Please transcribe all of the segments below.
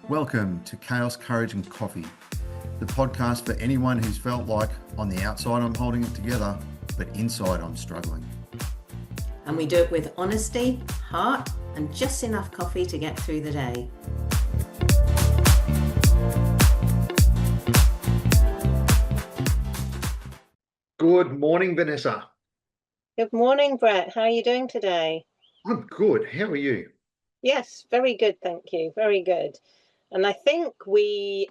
Welcome to Chaos, Courage and Coffee, the podcast for anyone who's felt like on the outside I'm holding it together, but inside I'm struggling. And we do it with honesty, heart, and just enough coffee to get through the day. Good morning, Vanessa. Good morning, Brett. How are you doing today? I'm good. How are you? Yes, very good, thank you. Very good. And I think we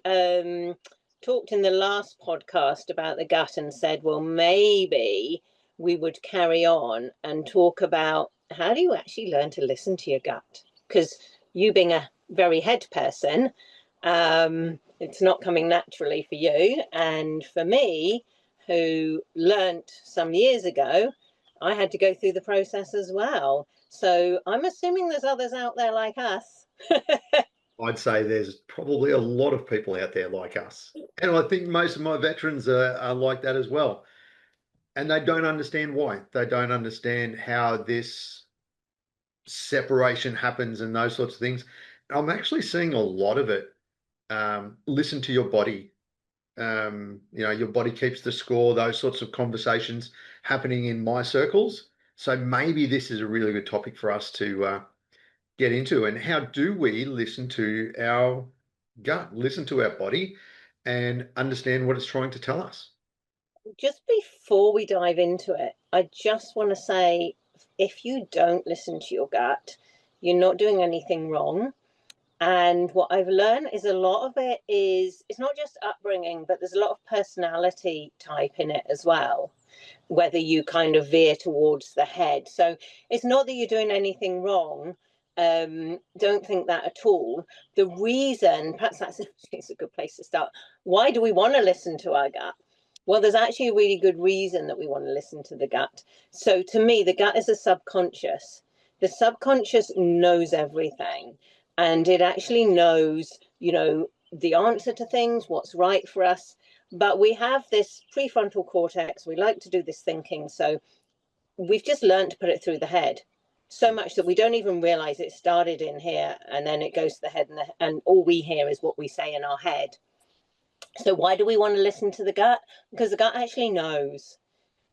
talked in the last podcast about the gut and said, well, maybe we would carry on and talk about how do you actually learn to listen to your gut? Because you being a very head person, it's not coming naturally for you. And for me, who learnt some years ago, I had to go through the process as well. So I'm assuming there's others out there like us. I'd say there's probably a lot of people out there like us. And I think most of my veterans are like that as well. And they don't understand why. They don't understand how this separation happens and those sorts of things. I'm actually seeing a lot of it. Listen to your body. Your body keeps the score, those sorts of conversations happening in my circles. So maybe this is a really good topic for us to get into. And how do we listen to our gut, listen to our body and understand what it's trying to tell us? Just before we dive into it, I just want to say, if you don't listen to your gut, you're not doing anything wrong. And what I've learned is a lot of it is, it's not just upbringing, but there's a lot of personality type in it as well, whether you kind of veer towards the head. So it's not that you're doing anything wrong. Don't think that at all. The reason, perhaps that's it's a good place to start. Why do we want to listen to our gut? Well, there's actually a really good reason that we want to listen to the gut. So to me, the gut is a subconscious. The subconscious knows everything, and it actually knows, the answer to things, what's right for us. But we have this prefrontal cortex. We like to do this thinking. So we've just learned to put it through the head so much that we don't even realize it started in here and then it goes to the head, and all we hear is what we say in our head. So why do we want to listen to the gut? Because the gut actually knows.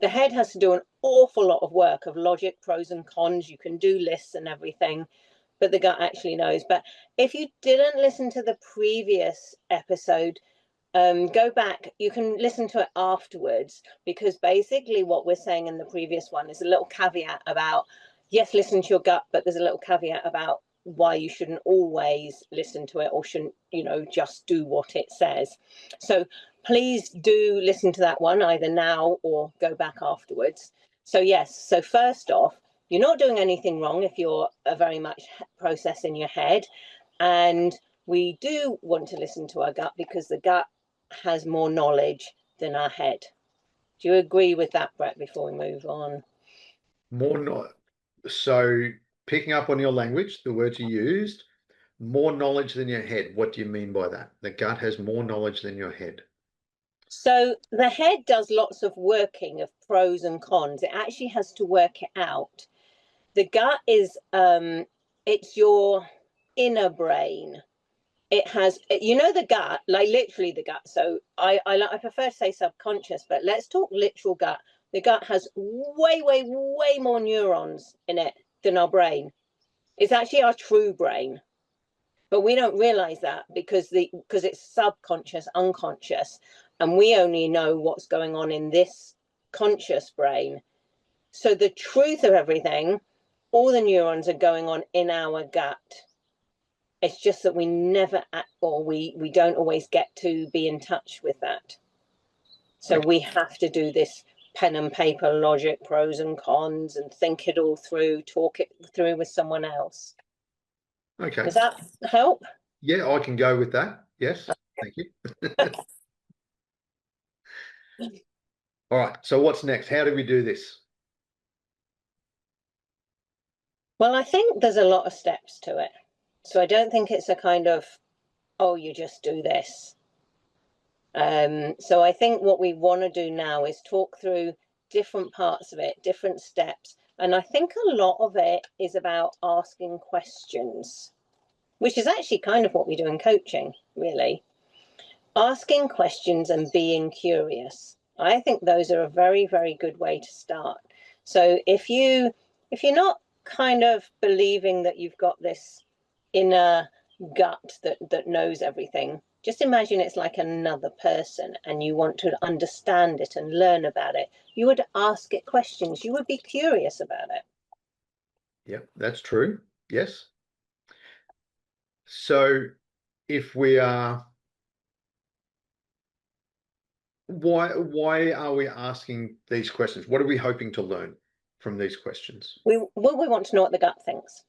The head has to do an awful lot of work of logic, pros and cons. You can do lists and everything, but the gut actually knows. But if you didn't listen to the previous episode, go back. You can listen to it afterwards, because basically what we're saying in the previous one is a little caveat about, yes, listen to your gut, but there's a little caveat about why you shouldn't always listen to it, or shouldn't, just do what it says. So please do listen to that one either now or go back afterwards. So yes, so first off, you're not doing anything wrong if you're very much processing your head. And we do want to listen to our gut because the gut has more knowledge than our head. Do you agree with that, Brett, before we move on? More not. So picking up on your language, the words you used, more knowledge than your head. What do you mean by that? The gut has more knowledge than your head. So the head does lots of working of pros and cons. It actually has to work it out. The gut is, it's your inner brain. It has, the gut, like literally the gut. So I prefer to say subconscious, but let's talk literal gut. The gut has way, way, way more neurons in it than our brain. It's actually our true brain, but we don't realize that because it's subconscious, unconscious, and we only know what's going on in this conscious brain. So the truth of everything, all the neurons are going on in our gut. It's just that we never, or we don't always get to be in touch with that. So we have to do this pen and paper logic, pros and cons, and think it all through, talk it through with someone else. Okay. Does that help? Yeah, I can go with that. Yes. Thank you. All right. So what's next? How do we do this? Well, I think there's a lot of steps to it. So I don't think it's a kind of, oh, you just do this. So I think what we want to do now is talk through different parts of it, different steps. And I think a lot of it is about asking questions. which is actually kind of what we do in coaching, really. Asking questions and being curious. I think those are a very, very good way to start. So if you're not kind of believing that you've got this inner gut that knows everything, just imagine it's like another person and you want to understand it and learn about it. You would ask it questions. You would be curious about it. Yeah, that's true. Yes. So if we are, why are we asking these questions? What are we hoping to learn from these questions? We want to know what the gut thinks.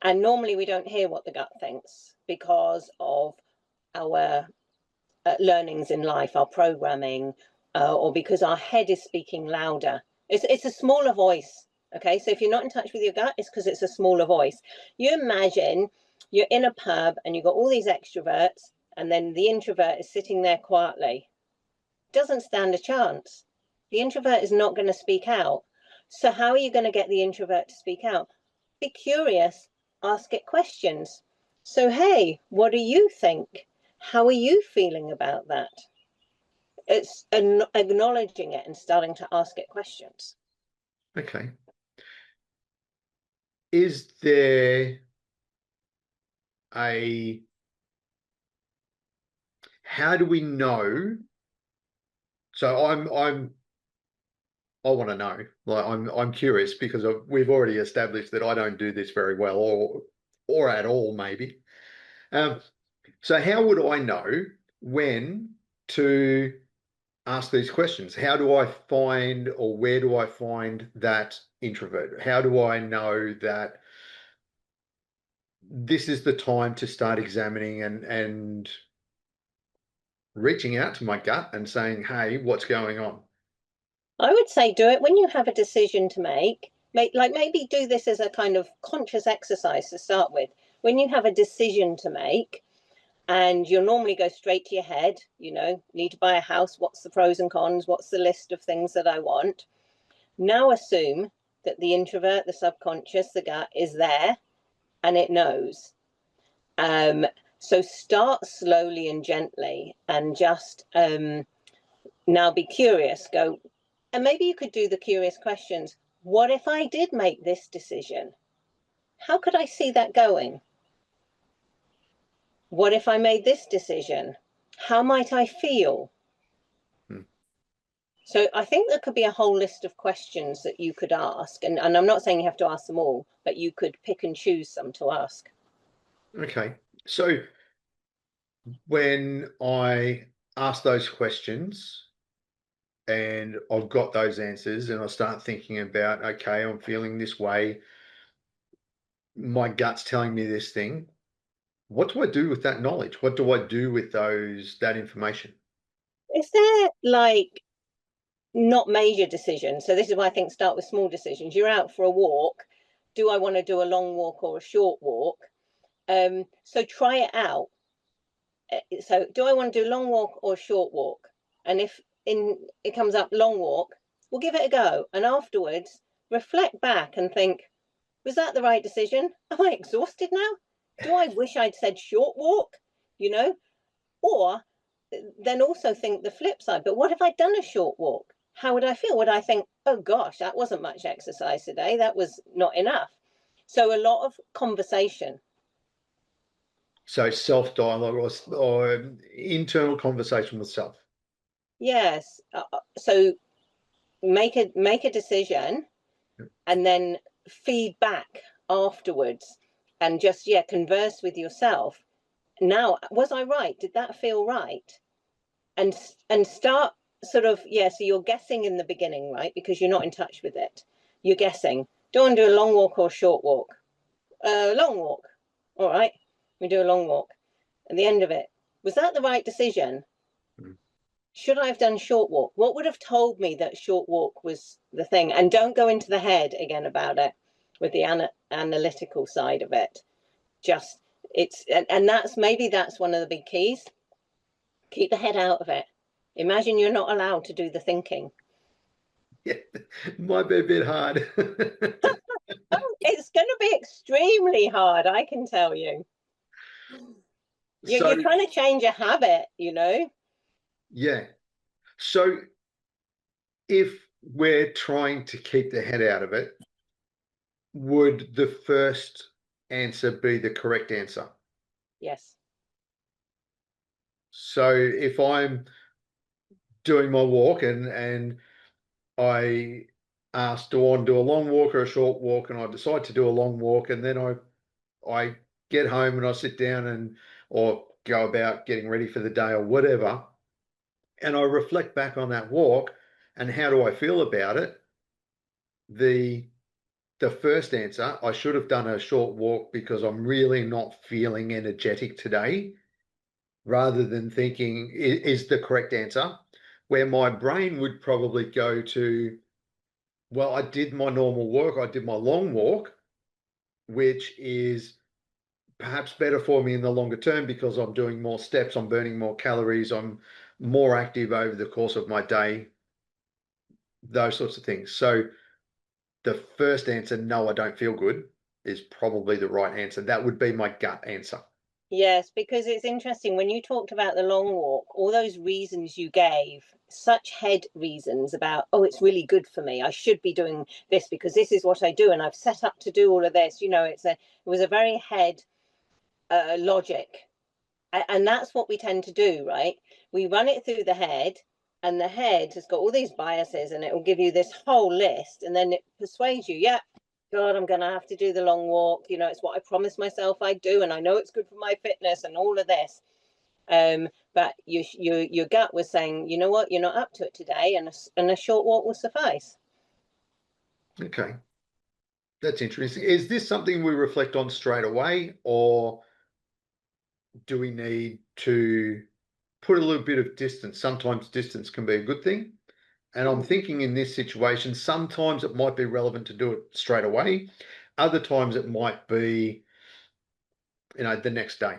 And normally we don't hear what the gut thinks because of our learnings in life, our programming, or because our head is speaking louder. It's a smaller voice. Okay, so if you're not in touch with your gut, it's because it's a smaller voice. You imagine you're in a pub and you've got all these extroverts, and then the introvert is sitting there quietly. Doesn't stand a chance. The introvert is not going to speak out. So how are you going to get the introvert to speak out? Be curious, ask it questions. So, hey, what do you think? How are you feeling about that? It's acknowledging it and starting to ask it questions. Okay. Is there a, how do we know? So I want to know. Like I'm curious because we've already established that I don't do this very well, or at all, maybe. Um, so how would I know when to ask these questions? How do I find, or where do I find that introvert? How do I know that this is the time to start examining and reaching out to my gut and saying, hey, what's going on? I would say do it when you have a decision to make. Like maybe do this as a kind of conscious exercise to start with. When you have a decision to make, and you'll normally go straight to your head, need to buy a house, what's the pros and cons, what's the list of things that I want. Now assume that the introvert, the subconscious, the gut is there and it knows. So start slowly and gently and just now be curious. Go, and maybe you could do the curious questions. What if I did make this decision? How could I see that going? What if I made this decision? How might I feel? Hmm. So I think there could be a whole list of questions that you could ask. And I'm not saying you have to ask them all, but you could pick and choose some to ask. Okay. So when I ask those questions and I've got those answers and I start thinking about, okay, I'm feeling this way, my gut's telling me this thing. What do I do with that knowledge? What do I do with that information? Is there like not major decisions? So this is why I think start with small decisions. You're out for a walk. Do I want to do a long walk or a short walk? So try it out. So do I want to do a long walk or a short walk? And if it comes up long walk, we'll give it a go. And afterwards, reflect back and think, was that the right decision? Am I exhausted now? Do I wish I'd said short walk? You know, or then also think the flip side. But what if I'd done a short walk? How would I feel? Would I think, oh gosh, that wasn't much exercise today. That was not enough. So a lot of conversation. So self-dialogue or internal conversation with self. Yes. So make a decision and then feedback afterwards and just converse with yourself. Now, was I right? Did that feel right? And start sort of so you're guessing in the beginning, right? Because you're not in touch with it. You're guessing. Do I want to do a long walk or a short walk? Long walk. All right. We do a long walk. At the end of it, was that the right decision? Mm. Should I have done short walk? What would have told me that short walk was the thing? And don't go into the head again about it with the analytical side of it. Just and that's one of the big keys. Keep the head out of it. Imagine you're not allowed to do the thinking. Yeah, might be a bit hard. Oh, it's going to be extreme. extremely hard, I can tell you. So You're trying to change a habit, you know? yeah. So if we're trying to keep the head out of it, would the first answer be the correct answer? Yes. So if I'm doing my walk and I ask, do I want to do a long walk or a short walk? And I decide to do a long walk, and then I get home and I sit down and or go about getting ready for the day or whatever, and I reflect back on that walk and how do I feel about it? The the first answer, I should have done a short walk because I'm really not feeling energetic today, rather than thinking is the correct answer, where my brain would probably go to, well, I did my normal work, I did my long walk, which is perhaps better for me in the longer term because I'm doing more steps, I'm burning more calories, I'm more active over the course of my day, those sorts of things. So the first answer, no, I don't feel good, is probably the right answer. That would be my gut answer. Yes, because it's interesting when you talked about the long walk, all those reasons you gave, such head reasons about, oh, it's really good for me. I should be doing this because this is what I do, and I've set up to do all of this. You know, it was a very head logic, and that's what we tend to do, right? We run it through the head, and the head has got all these biases, and it will give you this whole list, and then it persuades you, yeah, God, I'm going to have to do the long walk. You know, it's what I promised myself I'd do, and I know it's good for my fitness and all of this. But your gut was saying, you know what, you're not up to it today, and a short walk will suffice. Okay, that's interesting. Is this something we reflect on straight away, or do we need to put a little bit of distance? Sometimes distance can be a good thing. And I'm thinking in this situation, sometimes it might be relevant to do it straight away. Other times it might be, the next day.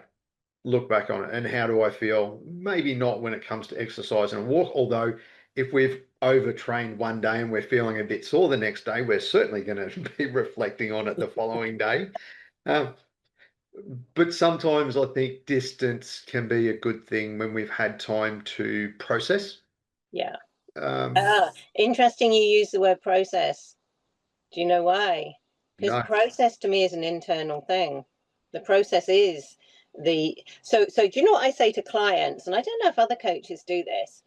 Look back on it and how do I feel? Maybe not when it comes to exercise and walk, although if we've overtrained one day and we're feeling a bit sore the next day, we're certainly going to be reflecting on it the following day. Um, but sometimes I think distance can be a good thing when we've had time to process. Yeah. Um, Interesting you use the word process. Do you know why? Because no, process to me is an internal thing. The process is so do you know what I say to clients? And I don't know if other coaches do this,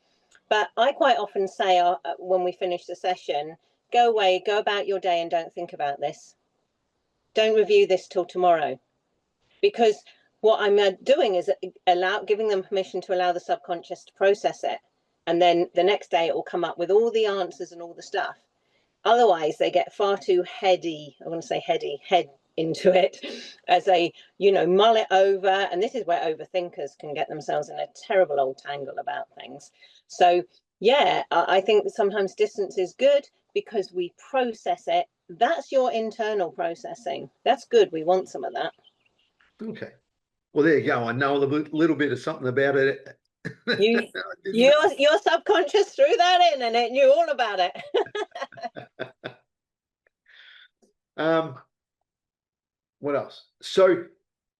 but I quite often say when we finish the session, go away, go about your day and don't think about this. Don't review this till tomorrow. Because what I'm doing is giving them permission to allow the subconscious to process it. And then the next day it will come up with all the answers and all the stuff. Otherwise, they get far too heady. I want to say head into it as they, mull it over. And this is where overthinkers can get themselves in a terrible old tangle about things. So, yeah, I think sometimes distance is good because we process it. That's your internal processing. That's good. We want some of that. okay. Well, there you go. I know a little bit of something about it. You, your subconscious threw that in and it knew all about it. Um, what else? So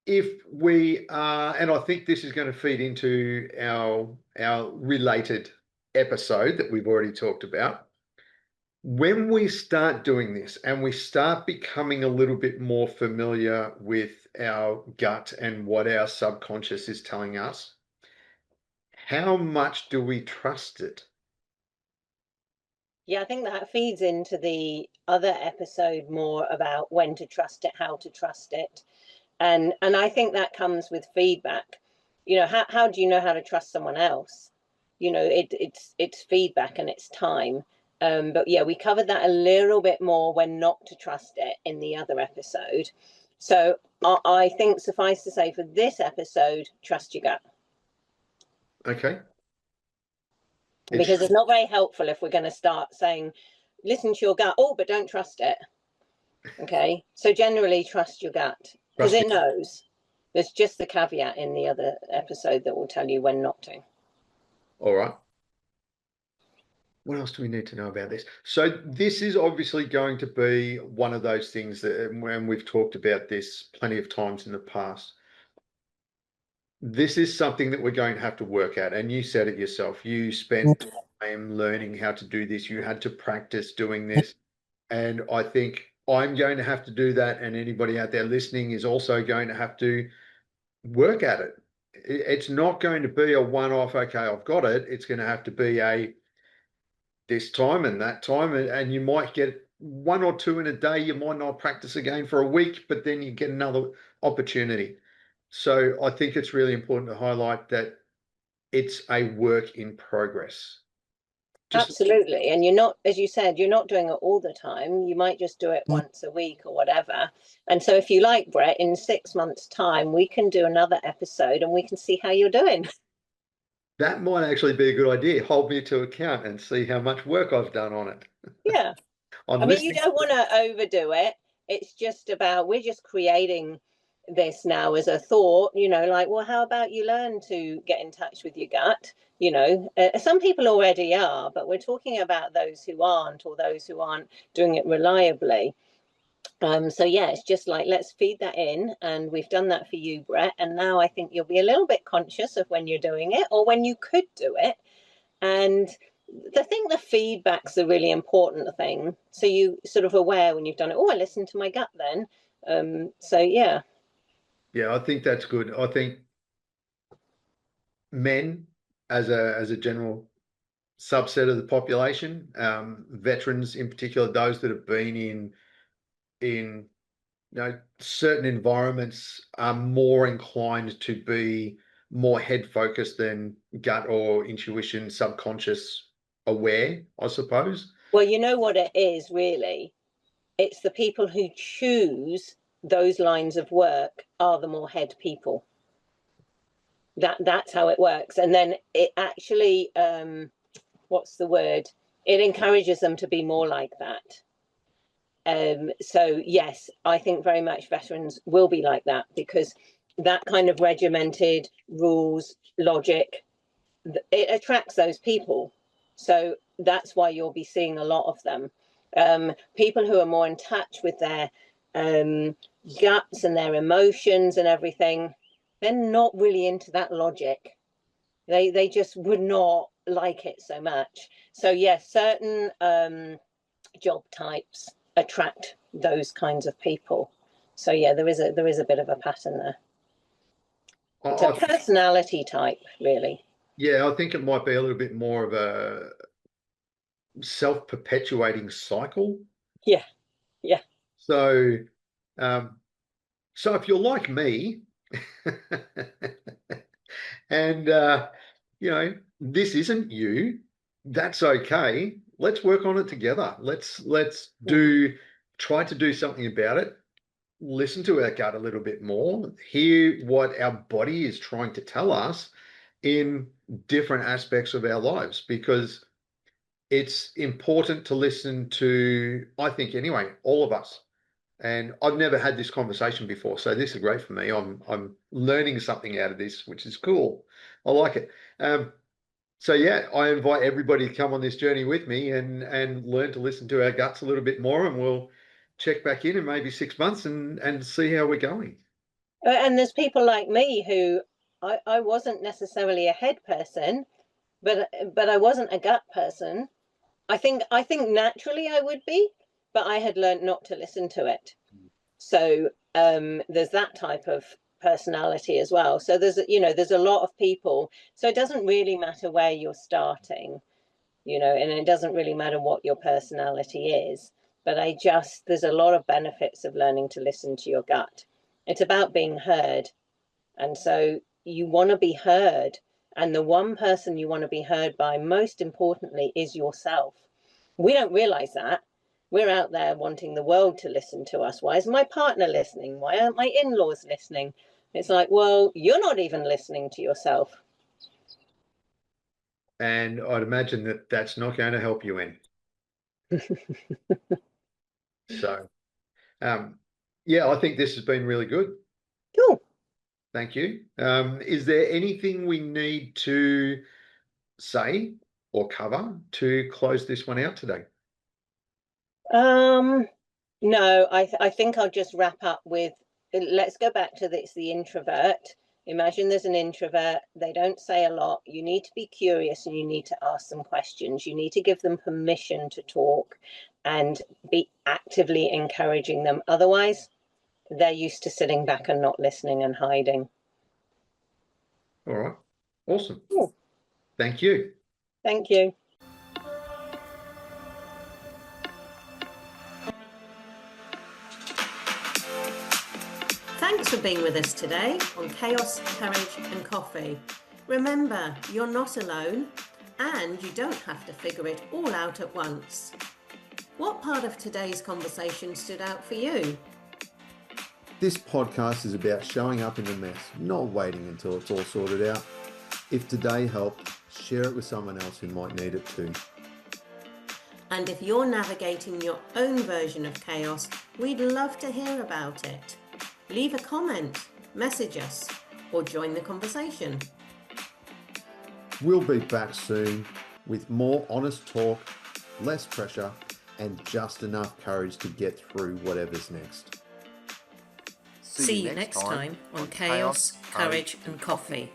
if we are, and I think this is going to feed into our related episode that we've already talked about. When we start doing this and we start becoming a little bit more familiar with our gut and what our subconscious is telling us, how much do we trust it? Yeah, I think that feeds into the other episode more about when to trust it, how to trust it. And I think that comes with feedback. How do you know how to trust someone else? It's feedback and it's time. But yeah, we covered that a little bit more when not to trust it in the other episode. So I think suffice to say for this episode, trust your gut. Okay. Because it's not very helpful if we're going to start saying, listen to your gut, oh, but don't trust it. Okay. So generally trust your gut because Trust it you. knows. There's just the caveat in the other episode that will tell you when not to. All right. What else do we need to know about this? So this is obviously going to be one of those things that, when we've talked about this plenty of times in the past, this is something that we're going to have to work at. And you said it yourself. You spent time learning how to do this. You had to practice doing this. And I think I'm going to have to do that. And anybody out there listening is also going to have to work at it. It's not going to be a one-off, okay, I've got it. It's going to have to be a this time and that time. And you might get one or two in a day. You might not practice again for a week, but then you get another opportunity. So I think it's really important to highlight that it's a work in progress. Just Absolutely. And you're not, as you said, you're not doing it all the time. You might just do it once a week or whatever. And so if you like, Brett, in 6 months' time, we can do another episode and we can see how you're doing. that might actually be a good idea. Hold me to account and see how much work I've done on it. Yeah. On I mean, you listening. don't want to overdo it. It's just about, we're just creating this now as a thought, like, well, how about you learn to get in touch with your gut? Some people already are, but we're talking about those who aren't, or those who aren't doing it reliably. So yeah, it's just like, let's feed that in, and we've done that for you, Brett. And now I think you'll be a little bit conscious of when you're doing it or when you could do it. And I think the feedback's a really important thing. So you sort of aware when you've done it. Oh, I listened to my gut then. So yeah. Yeah, I think that's good. I think men, as a general subset of the population, veterans in particular, those that have been in certain environments, are more inclined to be more head focused than gut or intuition, subconscious aware, I suppose. Well, you know what it is really? It's the people who choose those lines of work are the more head people. That's how it works. And then it actually, what's the word? It encourages them to be more like that. So yes, I think very much veterans will be like that, because that kind of regimented rules, logic, it attracts those people. So that's why you'll be seeing a lot of them. People who are more in touch with their guts and their emotions and everything, they're not really into that logic. They just would not like it so much. So yes, certain job types attract those kinds of people. So yeah, there is a bit of a pattern there. I, It's a I personality type, really. yeah, I think it might be a little bit more of a self-perpetuating cycle. Yeah, yeah. So, um, so if you're like me, and this isn't you, that's okay. Let's work on it together. Let's Mm. do try to do something about it. Listen to our gut a little bit more, hear what our body is trying to tell us in different aspects of our lives, because it's important to listen to, I think anyway, all of us. And I've never had this conversation before, so this is great for me. I'm learning something out of this, which is cool. I like it. So yeah, I invite everybody to come on this journey with me and learn to listen to our guts a little bit more, and we'll check back in maybe 6 months and see how we're going. And there's people like me who I wasn't necessarily a head person, but I wasn't a gut person. I think naturally I would be, but I had learned not to listen to it. So there's that type of personality as well. So there's a lot of people. So it doesn't really matter where you're starting, and it doesn't really matter what your personality is. But there's a lot of benefits of learning to listen to your gut. It's about being heard. And so you want to be heard. And the one person you want to be heard by, most importantly, is yourself. We don't realize that. We're out there wanting the world to listen to us. Why is my partner listening? Why aren't my in laws listening? It's like, well, you're not even listening to yourself. And I'd imagine that that's not going to help you in. So, um, yeah, I think this has been really good. Cool. Thank you. Is there anything we need to say or cover to close this one out today? No, I think I'll just wrap up with, let's go back to this, the introvert. Imagine there's an introvert, they don't say a lot. You need to be curious and you need to ask them questions. You need to give them permission to talk and be actively encouraging them. Otherwise, they're used to sitting back and not listening and hiding. All right. Awesome. Cool. Thank you. Thank you. Thanks for being with us today on Chaos, Courage and Coffee. Remember, you're not alone and you don't have to figure it all out at once. What part of today's conversation stood out for you? This podcast is about showing up in the mess, not waiting until it's all sorted out. If today helped, share it with someone else who might need it too. And if you're navigating your own version of chaos, we'd love to hear about it. Leave a comment, message us, or join the conversation. We'll be back soon with more honest talk, less pressure, and just enough courage to get through whatever's next. See you next time on Chaos, Courage and Coffee.